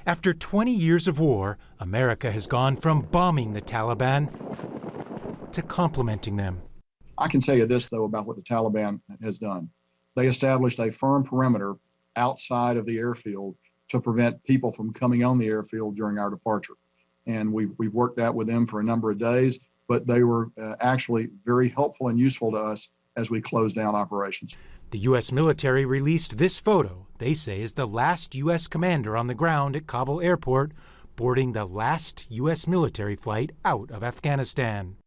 After 20 years of war, America has gone from bombing the Taliban to complimenting them. I can tell you this, though, about what the Taliban has done. They established a firm perimeter outside of the airfield to prevent people from coming on the airfield during our departure. And we've worked that with them for a number of days, but they were actually very helpful and useful to us as we closed down operations. The U.S. military released this photo they say is the last U.S. commander on the ground at Kabul airport boarding the last U.S. military flight out of Afghanistan.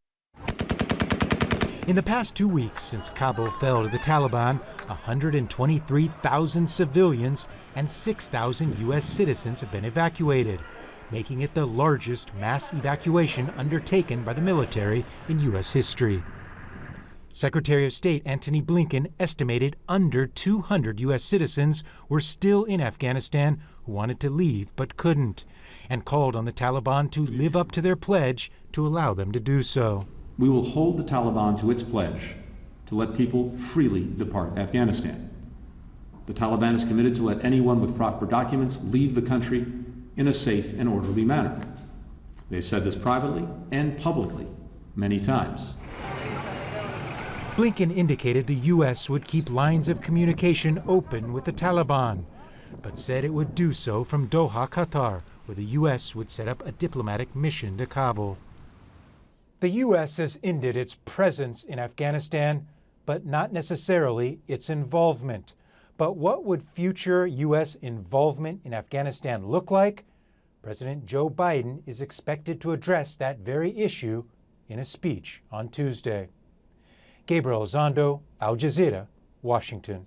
In the past 2 weeks since Kabul fell to the Taliban, 123,000 civilians and 6,000 U.S. citizens have been evacuated, making it the largest mass evacuation undertaken by the military in U.S. history. Secretary of State Antony Blinken estimated under 200 U.S. citizens were still in Afghanistan who wanted to leave but couldn't, and called on the Taliban to live up to their pledge to allow them to do so. We will hold the Taliban to its pledge to let people freely depart Afghanistan. The Taliban is committed to let anyone with proper documents leave the country in a safe and orderly manner. They said this privately and publicly many times. Blinken indicated the U.S. would keep lines of communication open with the Taliban, but said it would do so from Doha, Qatar, where the U.S. would set up a diplomatic mission to Kabul. The U.S. has ended its presence in Afghanistan, but not necessarily its involvement. But what would future U.S. involvement in Afghanistan look like? President Joe Biden is expected to address that very issue in a speech on Tuesday. Gabriel Elizondo, Al Jazeera, Washington.